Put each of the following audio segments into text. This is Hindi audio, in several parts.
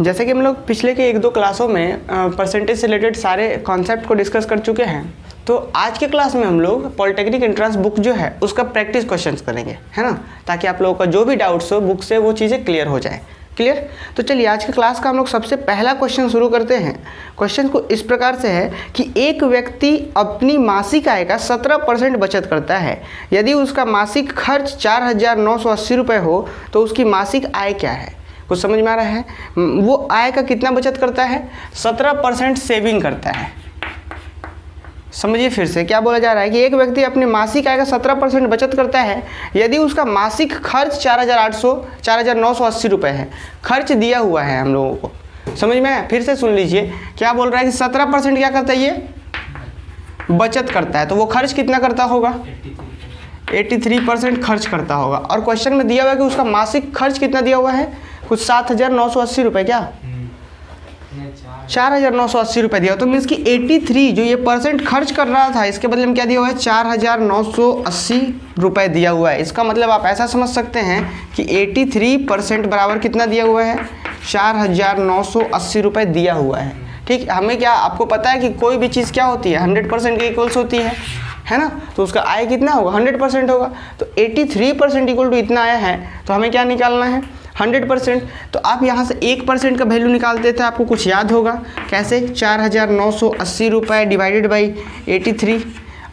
जैसे कि हम लोग पिछले के 1-2 क्लासों में परसेंटेज से रिलेटेड सारे कॉन्सेप्ट को डिस्कस कर चुके हैं, तो आज के क्लास में हम लोग पॉलिटेक्निक एंट्रेंस बुक जो है उसका प्रैक्टिस क्वेश्चंस करेंगे, है ना, ताकि आप लोगों का जो भी डाउट्स हो बुक से वो चीज़ें क्लियर हो जाए। क्लियर? तो चलिए आज के क्लास का हम लोग सबसे पहला क्वेश्चन शुरू करते हैं। क्वेश्चन को इस प्रकार से है कि एक व्यक्ति अपनी मासिक आय का 17% बचत करता है। यदि उसका मासिक खर्च 4,980 रुपये हो तो उसकी मासिक आय क्या है? कुछ समझ में आ रहा है? वो आय का कितना बचत करता है? 17% सेविंग करता है। समझिए फिर से क्या बोला जा रहा है कि एक व्यक्ति अपनी मासिक आय का 17% बचत करता है यदि उसका मासिक खर्च 4,980 रुपये है। खर्च दिया हुआ है हम लोगों को, समझ में आया? फिर से सुन लीजिए, क्या बोल रहा है कि 17% क्या करता है? ये बचत करता है। तो वो खर्च कितना करता होगा? 83% खर्च करता होगा। और क्वेश्चन में दिया हुआ है कि उसका मासिक खर्च कितना दिया हुआ है? कुछ 7,980 रुपये, क्या 4,980 रुपये दिया। तो मीन्स कि 83 जो ये परसेंट खर्च कर रहा था, इसके बदले में क्या दिया हुआ है? 4,980 रुपये दिया हुआ है। इसका मतलब आप ऐसा समझ सकते हैं कि 83% बराबर कितना दिया हुआ है? 4,980 रुपये दिया हुआ है। ठीक, हमें क्या आपको पता है कि कोई भी चीज़ क्या होती है? 100% के इक्वल्स होती है ना? तो उसका आय कितना होगा? 100% होगा। तो 83% इक्वल टू इतना आया है, तो हमें क्या निकालना है? 100%। तो आप यहाँ से 1% का वैल्यू निकालते थे, आपको कुछ याद होगा कैसे? 4,980 रुपये डिवाइडेड बाई 83।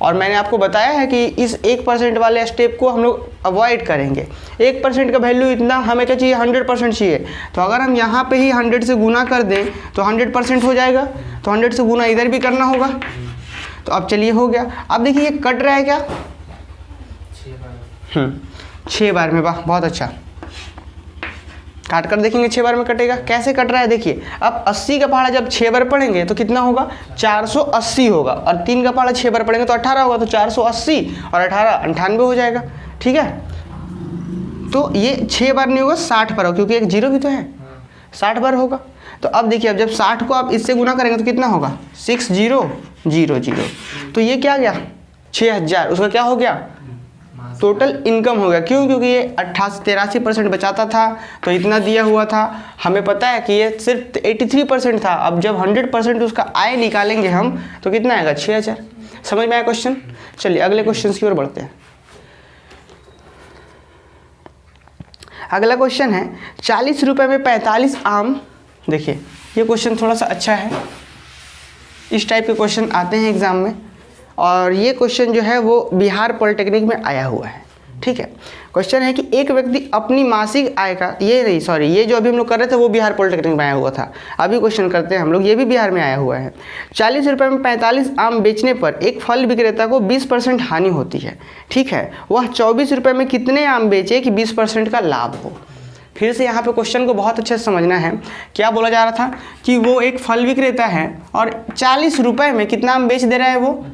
और मैंने आपको बताया है कि इस 1% वाले स्टेप को हम लोग अवॉइड करेंगे। 1% का वैल्यू इतना, हमें क्या चाहिए? 100% चाहिए। तो अगर हम यहाँ पे ही 100 से गुना कर दें तो 100% हो जाएगा। तो 100 से गुना इधर भी करना होगा। तो अब चलिए हो गया। अब देखिए ये कट रहा है क्या? 6 बार में। वाह, बहुत अच्छा। काट कर देखेंगे 6 बार में कटेगा। कैसे कट रहा है देखिए। अब 80 का पहाड़ा जब 6 बार पढ़ेंगे तो कितना होगा? 480 होगा। और 3 का पहाड़ा 6 बार पढ़ेंगे तो 18 होगा। तो 480 और 18 98 हो जाएगा। ठीक है, तो ये 6 बार नहीं होगा, 60 बार होगा, क्योंकि एक जीरो भी तो है। 60 बार होगा। तो अब देखिए, अब जब 60 को आप इससे गुना करेंगे तो कितना होगा? 6000। तो ये क्या गया? 6,000। उसका क्या हो गया? टोटल इनकम हो गया। क्यों? क्योंकि ये 83% बचाता था, तो इतना दिया हुआ था। हमें पता है कि ये सिर्फ 83% था। अब जब 100% उसका आय निकालेंगे हम तो कितना आएगा? 6,000। समझ में आया क्वेश्चन? चलिए अगले क्वेश्चन की ओर बढ़ते हैं। अगला क्वेश्चन है 40 रुपये में 45 आम। देखिए ये क्वेश्चन थोड़ा सा अच्छा है। इस टाइप के क्वेश्चन आते हैं एग्जाम में, और ये क्वेश्चन जो है वो बिहार पॉलिटेक्निक में आया हुआ है। ठीक है, क्वेश्चन है कि एक व्यक्ति अपनी मासिक आय का, ये जो अभी हम लोग कर रहे थे वो बिहार पॉलिटेक्निक में आया हुआ था। अभी क्वेश्चन करते हैं हम लोग, ये भी बिहार में आया हुआ है। 40 रुपये में 45 आम बेचने पर एक फल विक्रेता को 20% हानि होती है। ठीक है, वह 24 रुपये में कितने आम बेचे कि 20% का लाभ हो? फिर से यहाँ पे क्वेश्चन को बहुत अच्छे से समझना है। क्या बोला जा रहा था कि वो एक फल विक्रेता है और 40 रुपये में कितना आम बेच दे रहा है? वो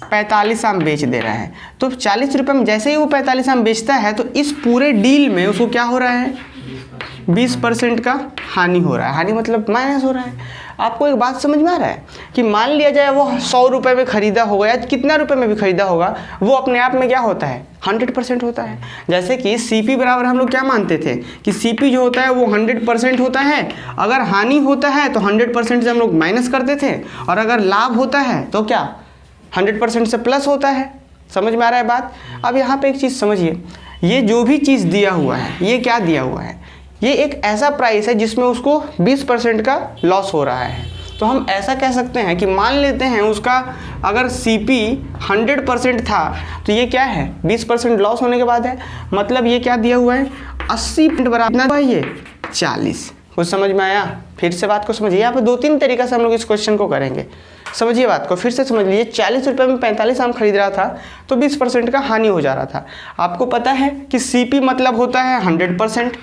45 आम बेच दे रहा है। तो 40 रुपये में जैसे ही वो 45 आम बेचता है तो इस पूरे डील में उसको क्या हो रहा है? 20% का हानि हो रहा है। हानि मतलब माइनस हो रहा है। आपको एक बात समझ में आ रहा है कि मान लिया जाए वो 100 रुपये में ख़रीदा होगा या कितना रुपये में भी ख़रीदा होगा, वो अपने आप में क्या होता है? 100% होता है। जैसे कि CP बराबर हम लोग क्या मानते थे कि CP जो होता है वो 100% होता है। अगर हानि होता है तो 100% से हम लोग माइनस करते थे, और अगर लाभ होता है तो क्या 100% से प्लस होता है। समझ में आ रहा है बात? अब यहाँ पे एक चीज़ समझिए, ये जो भी चीज़ दिया हुआ है, ये क्या दिया हुआ है? ये एक ऐसा प्राइस है जिसमें उसको 20% का लॉस हो रहा है। तो हम ऐसा कह सकते हैं कि मान लेते हैं उसका अगर CP 100% था तो ये क्या है? 20% लॉस होने के बाद है। मतलब ये क्या दिया हुआ है? 80% बराबर है, ये 40। कुछ समझ में आया? फिर से बात को समझिए। यहाँ पे 2-3 तरीका से हम लोग इस क्वेश्चन को करेंगे। समझिए बात को, फिर से समझ लीजिए। 40 रुपये में 45 आम खरीद रहा था तो 20% का हानि हो जा रहा था। आपको पता है कि CP मतलब होता है 100%।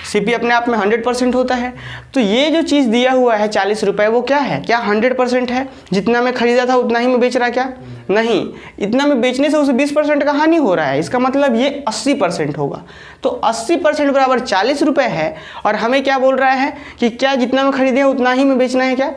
CP अपने आप में 100% होता है। तो ये जो चीज़ दिया हुआ है 40 रुपये, वो क्या है? क्या 100% है? जितना मैं खरीदा था उतना ही मैं बेच रहा, क्या नहीं? इतना में बेचने से उसे 20% का हानि हो रहा है। इसका मतलब ये 80% होगा। तो 80% बराबर 40 रुपये है, और हमें क्या बोल रहा है कि क्या जितना में खरीदे उतना ही में बेचना है, क्या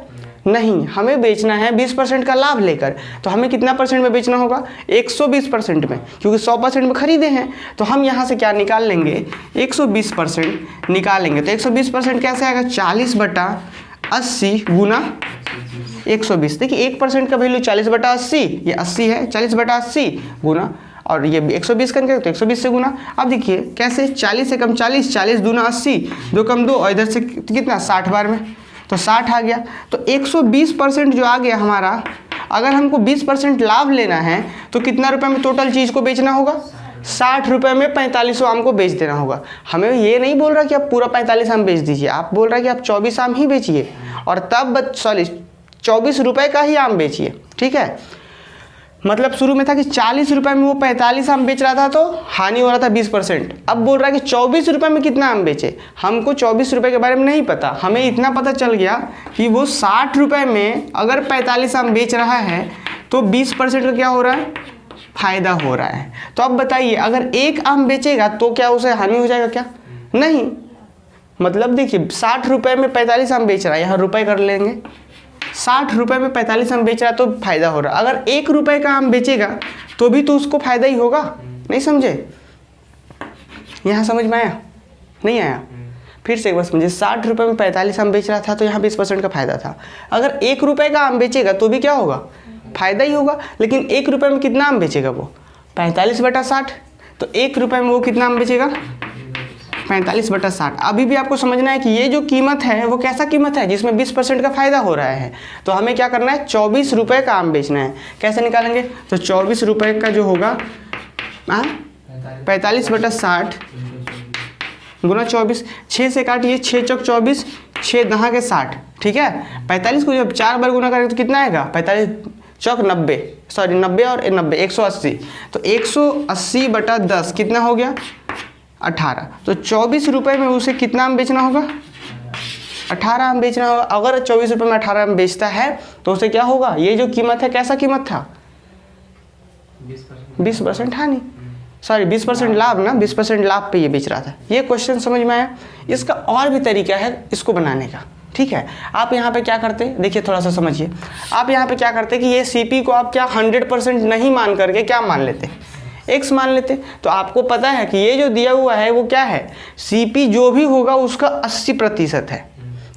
नहीं, हमें बेचना है 20% का लाभ लेकर। तो हमें कितना परसेंट में बेचना होगा? 120% में, क्योंकि 100% में खरीदे हैं। तो हम यहाँ से क्या निकाल लेंगे? 120% निकालेंगे। तो 120% कैसे आएगा? 40/80 गुना 120। देखिए 1% का वैल्यू 40/80, ये 80 है, 40/80 गुना, और ये 120 करके तो 120 से गुना। अब देखिए कैसे, 40 से कम 40, 40 दूना 80, 2 कम 2, और इधर से कितना? 60 बार में, तो 60 आ गया। तो 120% जो आ गया हमारा, अगर हमको 20% लाभ लेना है तो कितना रुपए में टोटल चीज़ को बेचना होगा? 60 रुपये में 45 आम को बेच देना होगा। हमें ये नहीं बोल रहा कि आप पूरा 45 आम बेच दीजिए, आप बोल रहा है कि आप 24 आम ही बेचिए, और तब 24 रुपये का ही आम बेचिए। ठीक है, मतलब शुरू में था कि 40 रुपये में वो 45 आम बेच रहा था तो हानि हो रहा था 20%। अब बोल रहा है कि 24 रुपये में कितना आम बेचे। हमको 24 रुपये के बारे में नहीं पता, हमें इतना पता चल गया कि वो 60 रुपये में अगर 45 आम बेच रहा है तो 20% का क्या हो रहा है? फायदा हो रहा है। तो अब बताइए, अगर एक आम बेचेगा तो क्या उसे हानि हो जाएगा क्या? नहीं। मतलब देखिए 60 रुपये में 45 आम बेच रहा है, यहाँ रुपये कर लेंगे, 60 रुपये में 45 आम बेच रहा है तो फायदा हो रहा है। अगर 1 रुपये का आम बेचेगा तो भी तो उसको फायदा ही होगा। नहीं समझे? यहाँ समझ में आया? नहीं आया? फिर से एक बार समझिए, 60 रुपये में 45 आम बेच रहा था तो यहाँ 20% का फायदा था। अगर 1 रुपये का आम बेचेगा तो भी क्या होगा? फायदा ही होगा। लेकिन 1 रुपये में कितना आम बेचेगा वो? 45/60। तो 1 रुपये में वो कितना आम बेचेगा? 45/60। अभी भी आपको समझना है कि ये जो कीमत है वो कैसा कीमत है? जिसमें 20% का फायदा हो रहा है। तो हमें क्या करना है? 24 रुपये का आम बेचना है। कैसे निकालेंगे? तो 24 रुपये का जो होगा 45/60 गुना 24, 6 से काटिए, 6 चौक 24, 6 दहा के 60। ठीक है, 45 को जब 4 बार गुना करेंगे तो कितना आएगा? 45 चौक 90, सॉरी 90 और 90 180। तो 180/10 कितना हो गया? 18। तो 24 रुपये में उसे कितना आम बेचना होगा? 18 आम बेचना होगा। अगर 24 रुपये में 18 आम बेचता है तो उसे क्या होगा? ये जो कीमत है कैसा कीमत था? 20% हानि, सॉरी 20% लाभ ना, 20% लाभ पे ये बेच रहा था। ये क्वेश्चन समझ में आया? इसका और भी तरीका है इसको बनाने का। ठीक है, आप यहाँ पे क्या करते, देखिए थोड़ा सा समझिए। आप यहाँ पे क्या करते कि ये CP को आप क्या 100% नहीं मान करके क्या मान लेते? x मान लेते। तो आपको पता है कि ये जो दिया हुआ है वो क्या है? CP जो भी होगा उसका 80% है,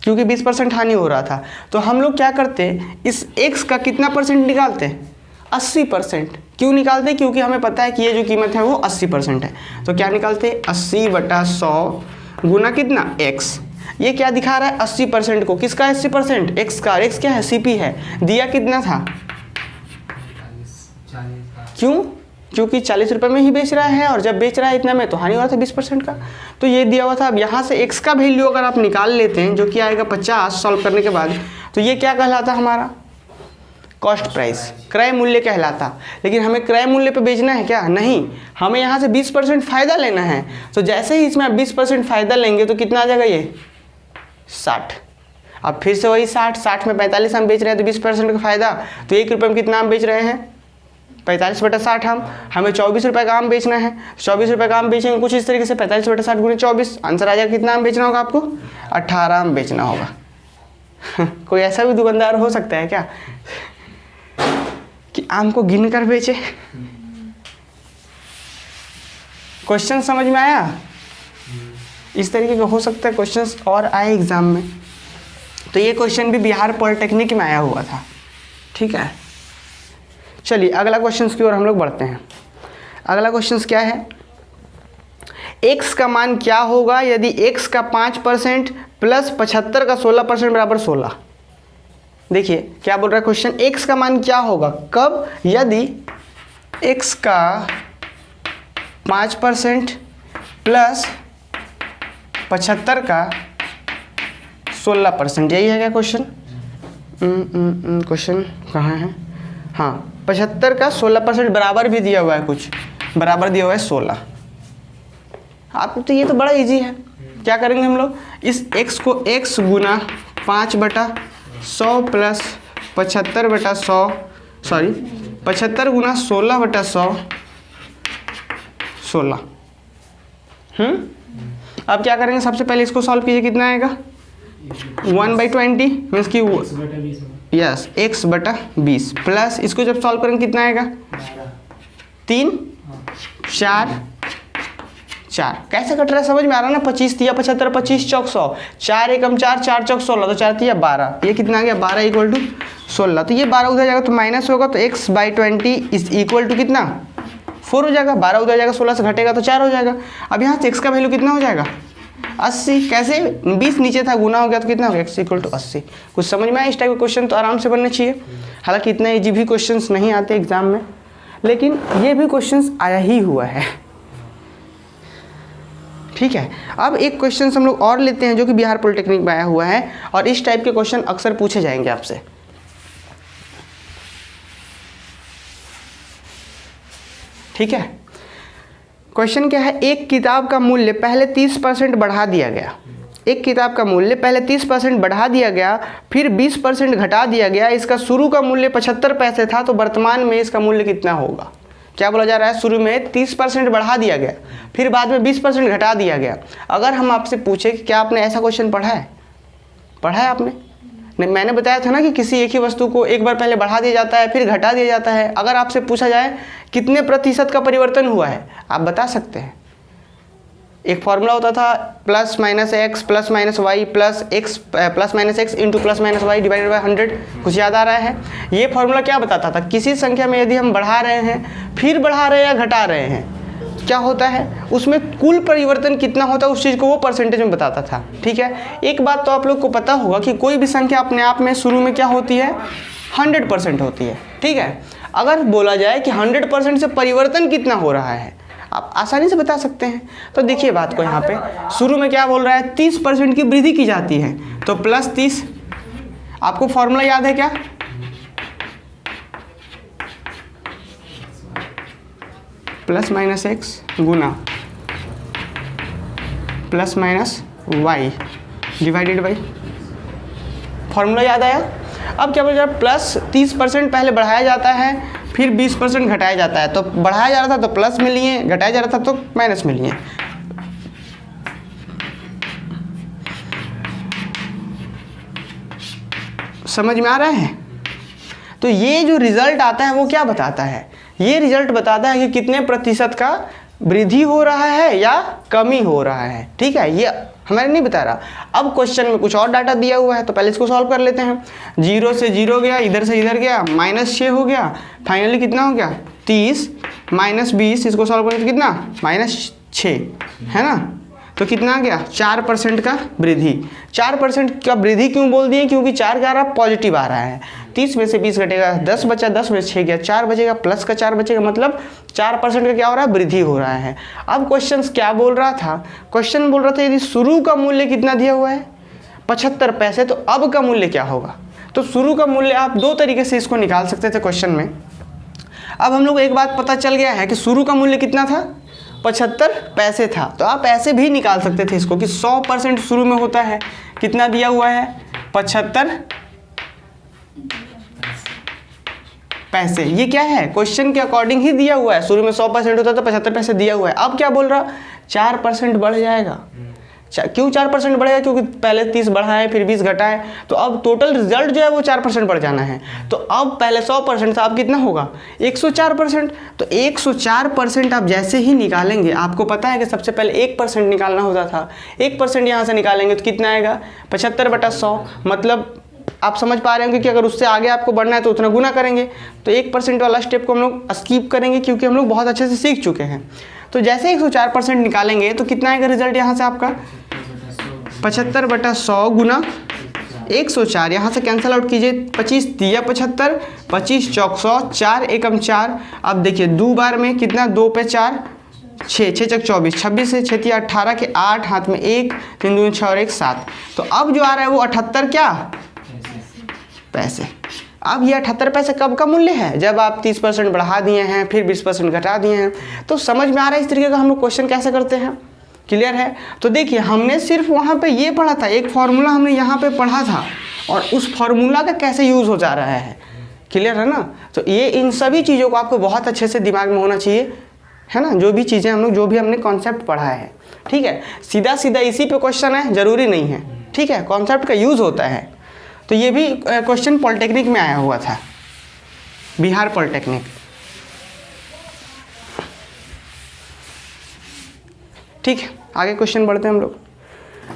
क्योंकि 20% हानि हो रहा था। तो हम लोग क्या करते, इस x का कितना परसेंट निकालते? 80%। क्यों निकालते? क्योंकि हमें पता है कि ये जो कीमत है वो 80% है। तो क्या निकालते? 80/100 गुना कितना? x। ये क्या दिखा रहा है? 80% को। किसका 80%? x का। x क्या है? CP है। दिया कितना था? क्यों? क्योंकि 40 रुपये में ही बेच रहा है, और जब बेच रहा है इतना में तो हानि हो रहा था 20% का। तो ये दिया हुआ था। अब यहाँ से x का वैल्यू अगर आप निकाल लेते हैं, जो कि आएगा 50 सॉल्व करने के बाद, तो ये क्या कहलाता हमारा? कॉस्ट प्राइस, क्रय मूल्य कहलाता। लेकिन हमें क्रय मूल्य पे बेचना है क्या? नहीं, हमें यहाँ से 20% फ़ायदा लेना है। तो जैसे ही इसमें 20% फ़ायदा लेंगे तो कितना आ जाएगा? ये 60। अब फिर से वही 60 में 45 आम बेच रहे हैं तो 20% का फ़ायदा। तो 1 रुपये में कितना आम बेच रहे हैं? 45/60 आम। हमें 24 रुपये का आम बेचना है। 24 रुपये का आम बेचेंगे कुछ इस तरीके से, 45/60 गुणे 24। आंसर आ जाएगा कितना आम बेचना होगा आपको? 18 आम बेचना होगा। कोई ऐसा भी दुकानदार हो सकता है क्या कि आम को गिन कर बेचे? क्वेश्चन समझ में आया? इस तरीके का हो सकता है क्वेश्चंस और आए एग्जाम में। तो ये क्वेश्चन भी बिहार पॉलिटेक्निक में आया हुआ था। ठीक है, चलिए अगला क्वेश्चन की ओर हम लोग बढ़ते हैं। अगला क्वेश्चन क्या है? x का मान क्या होगा यदि x का 5% प्लस 75 का 16% बराबर 16? देखिए क्या बोल रहा है क्वेश्चन, x का मान क्या होगा कब? यदि x का 5% प्लस 75 का 16%। यही है क्या क्वेश्चन? क्वेश्चन कहाँ है? हाँ, 75 का 16% बराबर भी दिया हुआ है, कुछ बराबर दिया हुआ है 16। आप तो ये तो बड़ा इजी है। क्या करेंगे हम लोग? इस x को x गुना 5/100 प्लस 75/100, सॉरी 75 गुना 16/100 16। अब क्या करेंगे? सबसे पहले इसको सॉल्व कीजिए, कितना आएगा? 1/20 मीन्स की यस x/20 प्लस इसको जब सॉल्व करेंगे कितना आएगा 3 4 4। कैसे कट रहा है समझ में आ रहा है ना। 25 तिया 75 25 चौक 100 4 एकम 4 4 चौक 16 तो 4 तिया 12। ये कितना आ गया 12 = 16। तो ये 12 उधर जाएगा तो माइनस होगा तो x/20 इज इक्वल टू कितना 4 हो जाएगा। 12 उधर जाएगा 16 से घटेगा तो 4 हो जाएगा। अब यहाँ से x का वैल्यू कितना हो जाएगा 80। कैसे 20 नीचे था गुना हो गया तो कितना हो गया x = 80। कुछ समझ में आया। इस टाइप के क्वेश्चन तो आराम से बनने चाहिए। हालांकि इतना ईजी भी क्वेश्चंस नहीं आते एग्जाम में, लेकिन ये भी क्वेश्चंस आया ही हुआ है। ठीक है, अब एक क्वेश्चन हम लोग और लेते हैं जो कि बिहार पॉलिटेक्निक में आया हुआ है और इस टाइप के क्वेश्चन अक्सर पूछे जाएंगे आपसे। ठीक है, क्वेश्चन क्या है, एक किताब का मूल्य पहले 30% बढ़ा दिया गया। एक किताब का मूल्य पहले 30% बढ़ा दिया गया, फिर 20% घटा दिया गया। इसका शुरू का मूल्य 75 पैसे था, तो वर्तमान में इसका मूल्य कितना होगा। क्या बोला जा रहा है, शुरू में 30% बढ़ा दिया गया, फिर बाद में 20% घटा दिया गया। अगर हम आपसे पूछे कि क्या आपने ऐसा क्वेश्चन पढ़ा है, पढ़ा है आपने? नहीं, मैंने बताया था ना कि किसी एक ही वस्तु को एक बार पहले बढ़ा दिया जाता है फिर घटा दिया जाता है। अगर आपसे पूछा जाए कितने प्रतिशत का परिवर्तन हुआ है, आप बता सकते हैं। एक फॉर्मूला होता था +-x +-y +x into +-y divided by 100। कुछ याद आ रहा है? ये फॉर्मूला क्या बताता था, किसी संख्या में यदि हम बढ़ा रहे हैं फिर बढ़ा रहे हैं या घटा रहे हैं, क्या होता है उसमें कुल परिवर्तन कितना होता है उस चीज़ को वो परसेंटेज में बताता था। ठीक है, एक बात तो आप लोग को पता होगा कि कोई भी संख्या अपने आप में शुरू में क्या होती है 100% होती है। ठीक है, अगर बोला जाए कि 100% से परिवर्तन कितना हो रहा है, आप आसानी से बता सकते हैं। तो देखिए बात को, यहाँ पे शुरू में क्या बोल रहा है 30% की वृद्धि की जाती है, तो +30। आपको फॉर्मूला याद है क्या, +-x Guna +-y divided by, formula याद आया। अब क्या बोल रहा है, +30% पहले बढ़ाया जाता है फिर 20% घटाया जाता है। तो बढ़ाया जा रहा था तो प्लस में लिए, घटाया जा रहा था तो माइनस में लिए। समझ में आ रहा है? तो ये जो रिजल्ट आता है वो क्या बताता है, ये रिजल्ट बताता है कि कितने प्रतिशत का वृद्धि हो रहा है या कमी हो रहा है। ठीक है, ये हमारे नहीं बता रहा। अब क्वेश्चन में कुछ और डाटा दिया हुआ है तो पहले इसको सॉल्व कर लेते हैं। 0 से 0 गया, इधर से इधर गया, -6 हो गया, फाइनली कितना हो गया 30 -20। इसको सॉल्व करें तो कितना -6 है ना, तो कितना आ गया 4% का वृद्धि। 4% का वृद्धि क्यों बोल दिए, क्योंकि 4 का पॉजिटिव आ रहा है। 30 में से 20 घटेगा 10 बचा, 10 में से 6 गया 4 बचेगा, प्लस का 4 बचेगा, मतलब 4% का क्या हो रहा है वृद्धि हो रहा है। अब क्वेश्चन क्या बोल रहा था, क्वेश्चन बोल रहा था यदि शुरू का मूल्य कितना दिया हुआ है 75 पैसे, तो अब का मूल्य क्या होगा। तो शुरू का मूल्य आप दो तरीके से इसको निकाल सकते थे क्वेश्चन में। अब हम लोग एक बात पता चल गया है कि शुरू का मूल्य कितना था 75 पैसे था, तो आप ऐसे भी निकाल सकते थे इसको कि 100% शुरू में होता है। कितना दिया हुआ है 75 पैसे, ये क्या है क्वेश्चन के अकॉर्डिंग ही दिया हुआ है। शुरू में 100% होता है तो 75 पैसे दिया हुआ है। अब क्या बोल रहा 4% बढ़ जाएगा। क्यों 4% बढ़ेगा, क्योंकि पहले 30 बढ़ाए फिर 20 घटाए, तो अब टोटल रिजल्ट जो है वो 4% बढ़ जाना है। तो अब पहले 100% था, अब कितना होगा 104%। तो 104% आप जैसे ही निकालेंगे, आपको पता है कि सबसे पहले 1% निकालना होता था। 1% यहाँ से निकालेंगे तो कितना आएगा 75/100। मतलब आप समझ पा रहे होंगे कि अगर उससे आगे आपको बढ़ना है तो उतना गुना करेंगे। तो 1% वाला स्टेप को हम लोग स्किप करेंगे क्योंकि हम लोग बहुत अच्छे से सीख चुके हैं। तो जैसे 104% निकालेंगे तो कितना आएगा रिजल्ट यहाँ से आपका 75/100 गुना 104। यहाँ से कैंसिल आउट कीजिए, 25 दिया 75, 25 चौक 100, 4 एकम 4। अब देखिए 2 बार में कितना, 2 पे 4 6, 6 चक 24, 26 से 6 18 के 8, हाथ में 1, 3 दूनी 6 और 1 7। तो अब जो आ रहा है वो 78 क्या पैसे। अब ये 78 पैसे कब का मूल्य है, जब आप 30% बढ़ा दिए हैं फिर 20% घटा दिए हैं। तो समझ में आ रहा है इस तरीके का हम लोग क्वेश्चन कैसे करते हैं, क्लियर है। तो देखिए हमने सिर्फ वहाँ पे ये पढ़ा था, एक फार्मूला हमने यहाँ पे पढ़ा था और उस फार्मूला का कैसे यूज़ हो जा रहा है, क्लियर है ना। तो ये इन सभी चीज़ों को आपको बहुत अच्छे से दिमाग में होना चाहिए, है ना। जो भी चीज़ें हम लोग जो भी हमने कॉन्सेप्ट पढ़ा है, ठीक है। सीधा सीधा इसी पे क्वेश्चन है, ज़रूरी नहीं है, ठीक है। कॉन्सेप्ट का यूज़ होता है। तो ये भी क्वेश्चन पॉलिटेक्निक में आया हुआ था, बिहार पॉलिटेक्निक। ठीक है, आगे क्वेश्चन बढ़ते हैं हम लोग।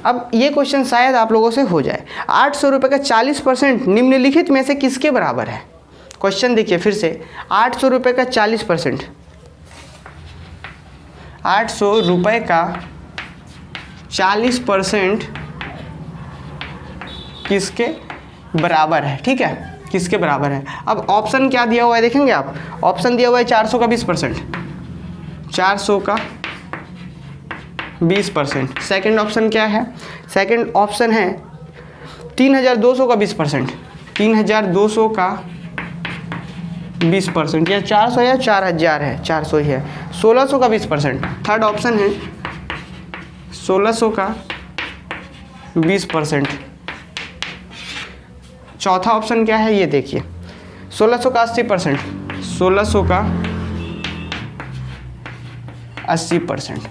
अब ये क्वेश्चन शायद आप लोगों से हो जाए। 800 रुपये का 40% निम्नलिखित में से किसके बराबर है? क्वेश्चन देखिए फिर से, 800 रुपये का 40%, 800 रुपये का 40% किसके बराबर है? ठीक है, किसके बराबर है? अब ऑप्शन क्या दिया हुआ है देखेंगे आप, ऑप्शन दिया हुआ है 400 का 20%, 400 का 20%। सेकंड ऑप्शन क्या है? सेकंड ऑप्शन है 3200 का 20%, 3200 का 20%, या 400 या 4000 है, 400 ही है, 1600 का 20%। थर्ड ऑप्शन है 1600 का 20%। चौथा ऑप्शन क्या है ये देखिए, 1600 का 80%, 1600 का 80%।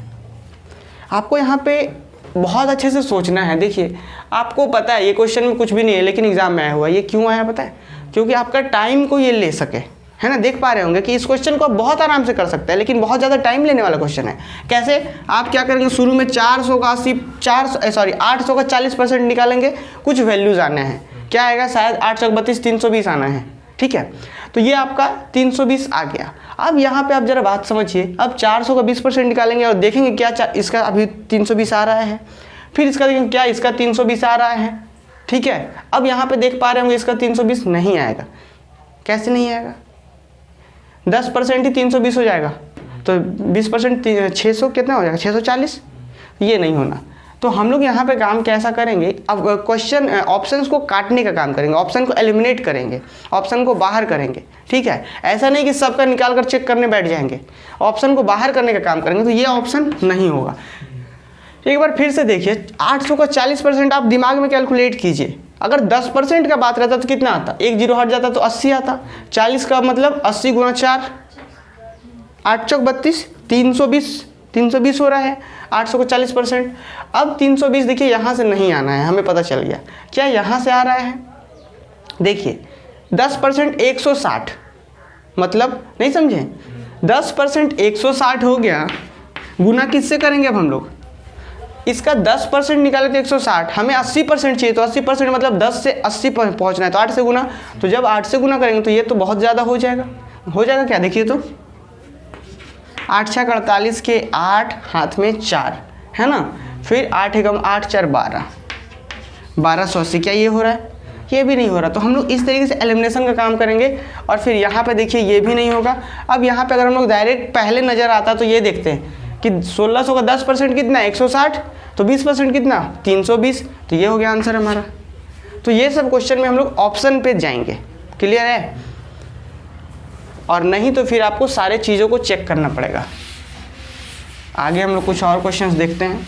आपको यहाँ पे बहुत अच्छे से सोचना है। देखिए आपको पता है ये क्वेश्चन में कुछ भी नहीं है, लेकिन एग्जाम में आया हुआ है। ये क्यों आया पता है? क्योंकि आपका टाइम को ये ले सके, है ना। देख पा रहे होंगे कि इस क्वेश्चन को आप बहुत आराम से कर सकते हैं, लेकिन बहुत ज़्यादा टाइम लेने वाला क्वेश्चन है। कैसे? आप क्या करेंगे, शुरू में 800 का 40% निकालेंगे, कुछ वैल्यूज़ आने हैं। क्या आएगा? शायद 8 चौक 32, 320 आना है। ठीक है, तो ये आपका 320 आ गया। अब यहाँ पे आप जरा बात समझिए, अब 400 का 20% निकालेंगे और देखेंगे क्या इसका अभी 320 आ रहा है, फिर इसका देखेंगे क्या इसका 320 आ रहा है। ठीक है, अब यहाँ पे देख पा रहे होंगे इसका 320 नहीं आएगा। कैसे नहीं आएगा? 10% ही 320 हो जाएगा, तो 20% 600 कितना हो जाएगा? 640। ये नहीं होना। तो हम लोग यहाँ पे काम कैसा करेंगे, अब क्वेश्चन ऑप्शंस को काटने का काम करेंगे, ऑप्शन को एलिमिनेट करेंगे, ऑप्शन को बाहर करेंगे। ठीक है, ऐसा नहीं कि सबका निकाल कर चेक करने बैठ जाएंगे, ऑप्शन को बाहर करने का काम करेंगे। तो ये ऑप्शन नहीं होगा। एक बार फिर से देखिए, 800 का 40% आप दिमाग में कैलकुलेट कीजिए। अगर 10% का बात रहता तो कितना आता? 1 0 हट जाता तो 80 आता। 40 का मतलब 80 गुणा 4, 8 चौक 32, 320 हो रहा है। 800 का 40%। अब 320 देखिए यहाँ से नहीं आना है, हमें पता चल गया। क्या यहाँ से आ रहा है? देखिए 10% 160, मतलब नहीं समझे, 10% 160 हो गया, गुना किससे करेंगे अब हम लोग? इसका 10% निकाले तो 160, हमें 80% चाहिए, तो 80% मतलब 10 से 80 पहुँचना है, तो 8 से गुना। तो जब 8 से गुना करेंगे तो ये तो बहुत ज़्यादा हो जाएगा। क्या देखिए, तो 8 6 48 के 8, हाथ में 4, है ना। फिर 8 एकम 8 4 12, 1280। क्या ये हो रहा है? ये भी नहीं हो रहा। तो हम लोग इस तरीके से एलिमिनेशन का काम करेंगे। और फिर यहाँ पे देखिए ये भी नहीं होगा। अब यहाँ पे अगर हम लोग डायरेक्ट पहले नज़र आता तो ये देखते हैं कि 1600 का 10% कितना? 160, तो 20% कितना? 320। तो ये हो गया आंसर हमारा। तो ये सब क्वेश्चन में हम लोग ऑप्शन पे जाएंगे। क्लियर है? और नहीं तो फिर आपको सारे चीज़ों को चेक करना पड़ेगा। आगे हम लोग कुछ और क्वेश्चंस देखते हैं।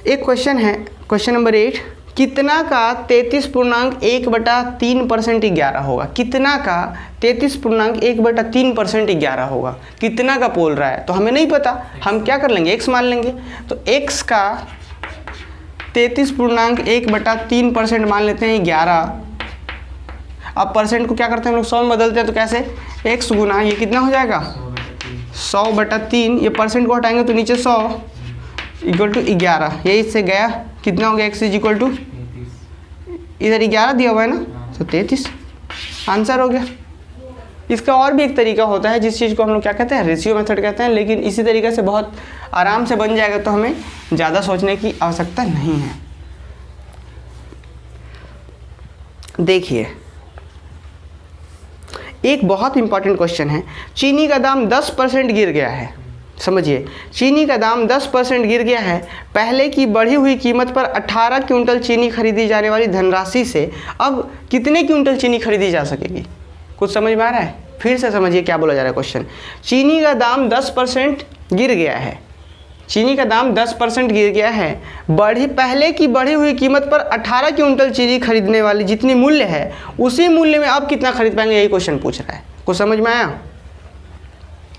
एक क्वेश्चन है, क्वेश्चन नंबर 8, कितना का 33.1/3% 11 होगा? कितना का 33.1/3% 11 होगा? कितना का बोल रहा है, तो हमें नहीं पता। हम क्या कर लेंगे? x मान लेंगे। तो x का 33.1/3% मान लेते हैं 11। अब परसेंट को क्या करते हैं हम लोग? 100 में बदलते हैं। तो कैसे? x गुना ये कितना हो जाएगा? 100/3। ये परसेंट को हटाएंगे तो नीचे 100 इक्वल टू 11। ये इससे गया, कितना हो गया? x इक्वल टू, इधर 11 दिया हुआ है ना, तो 33 आंसर हो गया। इसका और भी एक तरीका होता है, जिस चीज़ को हम लोग क्या कहते हैं? रेशियो मेथड कहते हैं। लेकिन इसी तरीके से बहुत आराम से बन जाएगा, तो हमें ज़्यादा सोचने की आवश्यकता नहीं है। देखिए एक बहुत इंपॉर्टेंट क्वेश्चन है। चीनी का दाम 10% गिर गया है। समझिए, चीनी का दाम 10% गिर गया है। पहले की बढ़ी हुई कीमत पर 18 क्विंटल चीनी खरीदी जाने वाली धनराशि से अब कितने क्विंटल चीनी खरीदी जा सकेगी? कुछ समझ में आ रहा है? फिर से समझिए क्या बोला जा रहा है क्वेश्चन। चीनी का दाम 10% गिर गया है। चीनी का दाम 10% गिर गया है। पहले की बढ़ी हुई कीमत पर 18 क्विंटल चीनी खरीदने वाली जितनी मूल्य है, उसी मूल्य में अब कितना खरीद पाएंगे? यही क्वेश्चन पूछ रहा है। कुछ समझ में आया?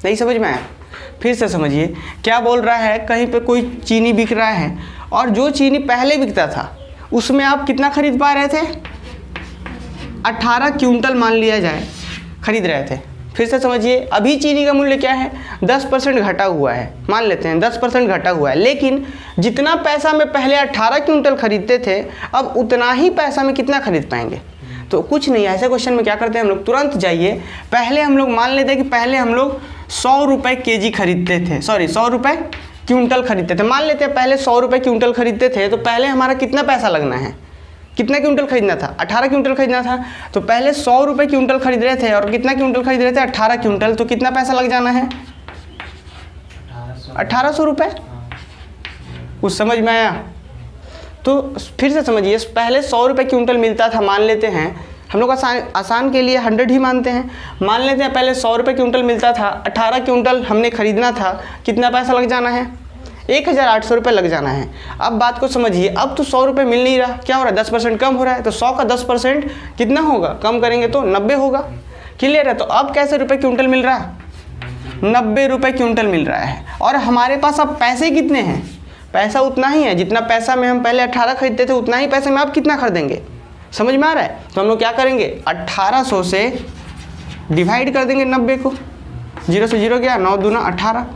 नहीं समझ में आया? फिर से समझिए, क्या बोल रहा है, कहीं पे कोई चीनी बिक रहा है और जो चीनी पहले बिकता था उसमें आप कितना खरीद पा रहे थे, 18 क्विंटल मान लिया जाए खरीद रहे थे। फिर से समझिए, अभी चीनी का मूल्य क्या है, 10% घटा हुआ है, मान लेते हैं 10% घटा हुआ है, लेकिन जितना पैसा में पहले 18 क्विंटल खरीदते थे अब उतना ही पैसा में कितना खरीद पाएंगे। तो कुछ नहीं, ऐसे क्वेश्चन में क्या करते हैं हम लोग, तुरंत जाइए, पहले हम लोग मान लेते हैं कि पहले हम लोग 100 रुपये केजी खरीदते थे, 100 रुपये क्विंटल खरीदते थे, मान लेते हैं पहले 100 रुपये क्विंटल खरीदते थे, तो पहले हमारा कितना पैसा लगना है, कितना क्विंटल खरीदना था, 18 क्विंटल खरीदना था। तो पहले 100 रुपये क्विंटल खरीद रहे थे और कितना क्विंटल खरीद रहे थे, 18 क्विंटल, तो कितना पैसा लग जाना है, 1800 रुपये। कुछ समझ में आया? तो फिर से समझिए, पहले 100 रुपये क्विंटल मिलता था, मान लेते हैं हम लोग आसान के लिए 100 ही मानते हैं, मान लेते हैं पहले 100 रुपये क्विंटल मिलता था, 18 क्विंटल हमने खरीदना था, कितना पैसा लग जाना है, 1800 रुपये लग जाना है। अब बात को समझिए, अब तो 100 रुपये मिल नहीं रहा, क्या हो रहा है, 10% कम हो रहा है, तो 100 का 10% कितना होगा, कम करेंगे तो 90 होगा। क्लियर है? तो अब कैसे रुपये क्विंटल मिल रहा है, 90 रुपये क्विंटल मिल रहा है। और हमारे पास अब पैसे कितने हैं, पैसा उतना ही है, जितना पैसा में हम पहले 18 खरीदते थे उतना ही पैसे में आप कितना खरीदेंगे। समझ में आ रहा है? तो हम लोग क्या करेंगे, 1800 से डिवाइड कर देंगे 90 को, 0 से 0 गया, 9 दूना 18,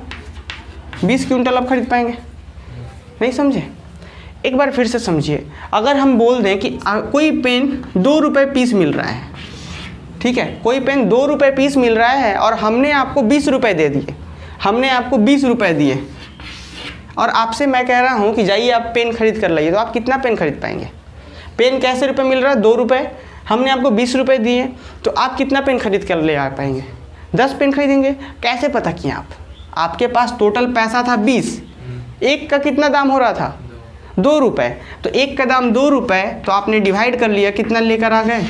20 क्विंटल आप खरीद पाएंगे। नहीं समझे? एक बार फिर से समझिए, अगर हम बोल दें कि कोई पेन 2 रुपये पीस मिल रहा है, ठीक है, कोई पेन 2 रुपये पीस मिल रहा है और हमने आपको 20 रुपये दे दिए, हमने आपको 20 रुपये दिए और आपसे मैं कह रहा हूँ कि जाइए आप पेन खरीद कर लाइए, तो आप कितना पेन खरीद पाएंगे। पेन कैसे रुपये मिल रहा है, 2 रुपये, हमने आपको 20 रुपये दिए, तो आप कितना पेन खरीद कर ले आ पाएंगे, 10 पेन खरीदेंगे। कैसे पता किया आप, आपके पास टोटल पैसा था 20, एक का कितना दाम हो रहा था, 2 रुपये, तो एक का दाम 2 रुपये, तो आपने डिवाइड कर लिया, कितना लेकर आ गए,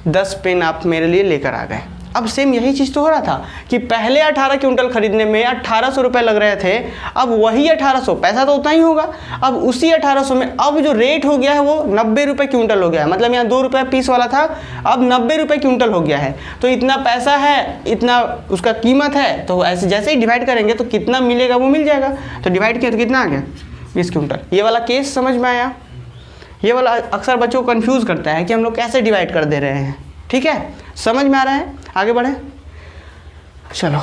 10 पेन आप मेरे लिए लेकर आ गए। अब सेम यही चीज़ तो हो रहा था कि पहले 18 क्विंटल खरीदने में 1800 रुपये लग रहे थे, अब वही 1800, पैसा तो उतना ही होगा, अब उसी 1800 में अब जो रेट हो गया है वो 90 रुपये क्विंटल हो गया है, मतलब यहाँ 2 रुपये पीस वाला था, अब 90 रुपये क्विंटल हो गया है। तो इतना पैसा है, इतना उसका कीमत है, तो ऐसे जैसे ही डिवाइड करेंगे तो कितना मिलेगा वो मिल जाएगा। तो डिवाइड किया तो कितना आ गया, 20 क्विंटल। ये वाला केस समझ में आया? ये वाला अक्सर बच्चों को कन्फ्यूज़ करता है कि हम लोग कैसे डिवाइड कर दे रहे हैं। ठीक है, समझ में आ रहा है? आगे बढ़े, चलो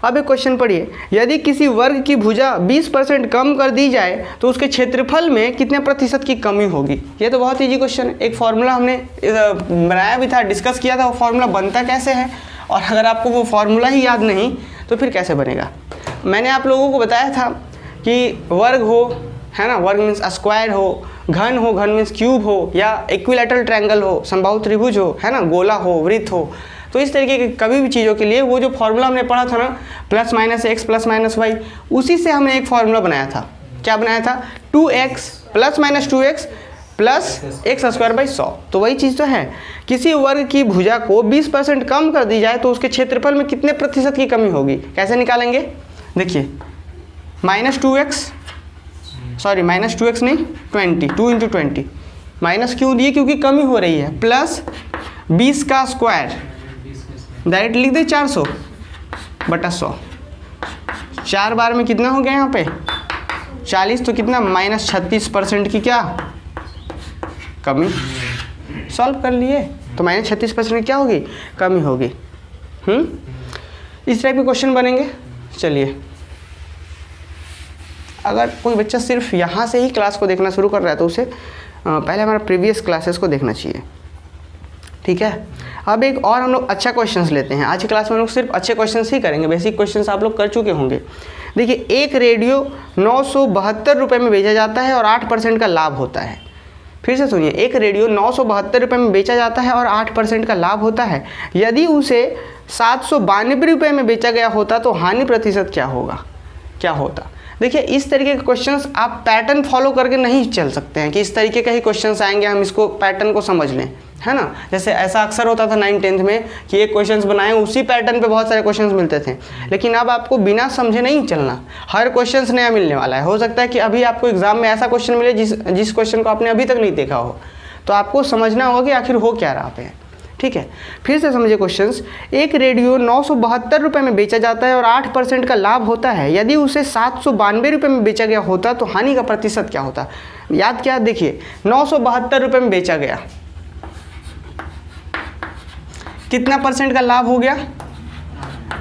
अब एक क्वेश्चन पढ़िए, यदि किसी वर्ग की भुजा 20% कम कर दी जाए तो उसके क्षेत्रफल में कितने प्रतिशत की कमी होगी। ये तो बहुत ईजी क्वेश्चन है, एक फॉर्मूला हमने बनाया भी था, डिस्कस किया था, वो फॉर्मूला बनता कैसे है, और अगर आपको वो फॉर्मूला ही याद नहीं तो फिर कैसे बनेगा। मैंने आप लोगों को बताया था कि वर्ग हो, है ना, वर्ग मीन्स स्क्वायर हो, घन हो, घन मीन्स क्यूब हो, या इक्विलैटरल ट्रायंगल हो, समबाहु त्रिभुज हो, है ना, गोला हो, वृत्त हो, तो इस तरीके के कभी भी चीज़ों के लिए वो जो फॉर्मूला हमने पढ़ा था ना, +-x +-y, उसी से हमने एक फॉर्मूला बनाया था। क्या बनाया था, 2x +-2x +x² 100। तो वही चीज़ तो है, किसी वर्ग की भुजा को 20% कम कर दी जाए तो उसके क्षेत्रफल में कितने प्रतिशत की कमी होगी। कैसे निकालेंगे, देखिए, -2x नहीं, 20, 2 × 20, माइनस क्यों दिए, क्योंकि कमी हो रही है, प्लस 20 का स्क्वायर, डायरेक्ट लिख दे 400/100, 4 बार में कितना हो गया यहाँ पे 40, तो कितना -36% की क्या कमी। सॉल्व कर लिए, तो -36% क्या होगी, कमी होगी। इस टाइप के क्वेश्चन बनेंगे। चलिए, अगर कोई बच्चा सिर्फ यहाँ से ही क्लास को देखना शुरू कर रहा है तो उसे पहले हमारा प्रीवियस क्लासेस को देखना चाहिए। ठीक है, अब एक और हम लोग अच्छा क्वेश्चंस लेते हैं। आज की क्लास में हम लोग सिर्फ अच्छे क्वेश्चंस ही करेंगे, बेसिक क्वेश्चंस आप लोग कर चुके होंगे। देखिए, एक रेडियो 972 रुपये में बेचा जाता है और 8% का लाभ होता है। फिर से सुनिए, एक रेडियो 972 रुपये में बेचा जाता है और 8% का लाभ होता है। यदि उसे 792 रुपये में बेचा गया होता तो हानि प्रतिशत क्या होता। देखिए, इस तरीके के क्वेश्चंस आप पैटर्न फॉलो करके नहीं चल सकते हैं कि इस तरीके के ही क्वेश्चंस आएंगे, हम इसको पैटर्न को समझ लें, है ना। जैसे ऐसा अक्सर होता था 9th-10th में कि एक क्वेश्चंस बनाए, उसी पैटर्न पे बहुत सारे क्वेश्चंस मिलते थे। लेकिन अब आपको बिना समझे नहीं चलना, हर क्वेश्चंस नया मिलने वाला है। हो सकता है कि अभी आपको एग्जाम में ऐसा क्वेश्चन मिले जिस क्वेश्चन को आपने अभी तक नहीं देखा हो, तो आपको समझना होगा कि आखिर हो क्या रहा पे। ठीक है, फिर से समझिए क्वेश्चंस। एक रेडियो 972 रुपये में बेचा जाता है और 8% का लाभ होता है। यदि उसे 792 रुपये में बेचा गया होता तो हानि का प्रतिशत क्या होता? याद क्या, देखिए 972 रुपये में बेचा गया, कितना परसेंट का लाभ हो गया?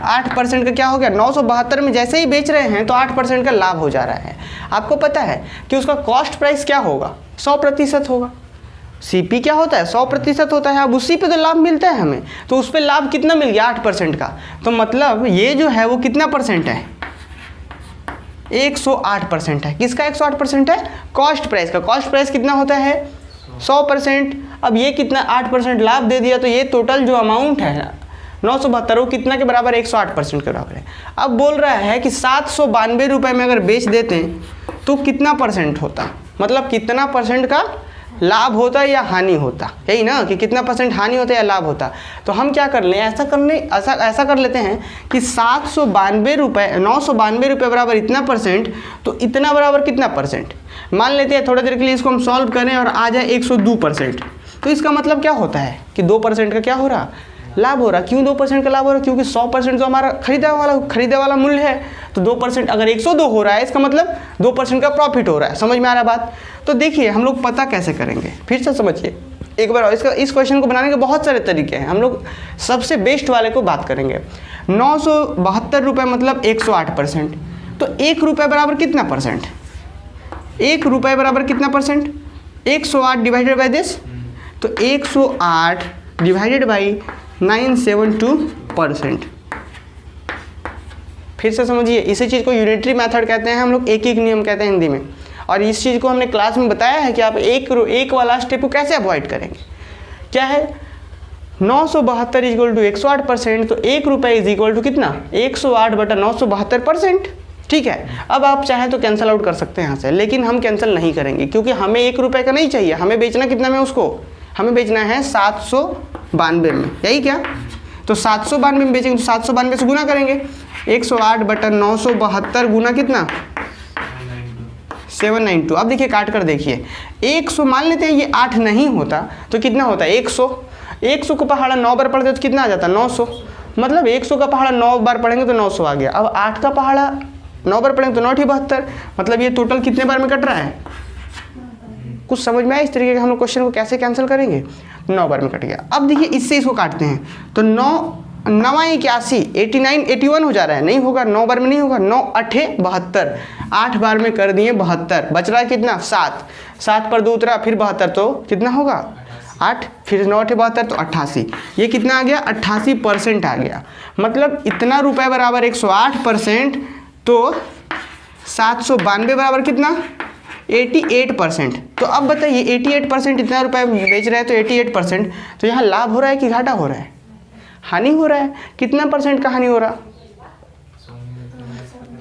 8% का क्या हो गया? 972 में जैसे ही बेच रहे हैं तो 8% का लाभ हो जा रहा है। आपको पता है कि उसका कॉस्ट प्राइस क्या होगा? 100% होगा। सीपी क्या होता है? 100% होता है। अब उसी पे तो लाभ मिलता है हमें, तो उस पे लाभ कितना मिल गया? 8% का। तो मतलब ये जो है वो कितना परसेंट है? 108% है। किसका 108% है? कॉस्ट प्राइस का। कॉस्ट प्राइस कितना होता है? 100%। अब ये कितना 8% लाभ दे दिया, तो ये टोटल जो अमाउंट है 972 वो कितना के बराबर? 108% के बराबर है। अब बोल रहा है कि 792 रुपये में अगर बेच देते तो कितना परसेंट होता, मतलब कितना परसेंट का लाभ होता या हानि होता, यही ना, कि कितना परसेंट हानि होता या लाभ होता। तो हम क्या कर लें, ऐसा कर लेते हैं कि 792 रुपये 992 रुपये बराबर इतना परसेंट, तो इतना बराबर कितना परसेंट? मान लेते हैं थोड़ी देर के लिए इसको हम सॉल्व करें और आ जाए 102%, तो इसका मतलब क्या होता है कि 2% का क्या हो रहा? लाभ हो रहा। क्यों 2% का लाभ हो रहा? क्योंकि 100% तो हमारा खरीदे वाला मूल्य है, तो 2% अगर 102 हो रहा है, इसका मतलब 2% का प्रॉफिट हो रहा है। समझ में आ रहा है बात? तो देखिए हम लोग पता कैसे करेंगे, फिर से समझिए एक बार। इस क्वेश्चन को बनाने के बहुत सारे तरीके हैं, हम लोग सबसे बेस्ट वाले को बात करेंगे। 972 रुपये मतलब 108%, तो 1 रुपये बराबर कितना परसेंट? 1 रुपये बराबर कितना परसेंट? 108 डिवाइडेड बाई दिस, तो 108 डिवाइडेड बाई 972%। फिर से समझिए, इसी चीज़ को यूनिटरी मेथड कहते हैं हम लोग, एक नियम कहते हैं हिंदी में। और इस चीज़ को हमने क्लास में बताया है कि आप एक वाला स्टेप को कैसे अवॉइड करेंगे। क्या है? 972 इक्वल टू 108%, तो 1 रुपये इज इक्वल टू कितना? 108 बटा 972%। ठीक है, अब आप चाहें तो कैंसिल आउट कर सकते हैं यहाँ से, लेकिन हम कैंसिल नहीं करेंगे क्योंकि हमें 1 रुपये का नहीं चाहिए। हमें बेचना कितना में उसको? हमें बेचना है 792 में, यही क्या? तो 792 में बेचेंगे तो 792 से गुना करेंगे। 108 बटा 972 गुना कितना? 792। अब देखिए काट कर देखिए, 100 मान लेते हैं ये 8 नहीं होता तो कितना होता है? 100 को पहाड़ा 9 बार पढ़ते तो कितना आ जाता? 900। मतलब 100 का पहाड़ा 9 बार पढ़ेंगे तो 900 आ गया। अब 8 का पहाड़ा 9 बार पढ़ेंगे तो 9 × 72, मतलब ये टोटल कितने बार में कट रहा है? कुछ समझ में आया इस तरीके के हम लोग क्वेश्चन को कैसे कैंसिल करेंगे? 9 बार में कट गया। अब देखिए इससे इसको काटते हैं तो 9 81 89 81 हो जा रहा है, नहीं होगा, 9 बार में नहीं होगा। 9 8 72, 8 बार में कर दिए 72, बच रहा है कितना? 7 पर 2 उतरा फिर 72, तो कितना होगा? 8, फिर 9 8 72 तो 88। ये कितना आ गया? 88% आ गया। मतलब इतना रुपये बराबर 108%, तो 792 बराबर कितना? 88%। तो अब बताइए 88% इतना रुपये बेच रहे हैं तो 88%, तो यहाँ लाभ हो रहा है कि घाटा हो रहा है? हानि हो रहा है। कितना परसेंट का हानि हो रहा?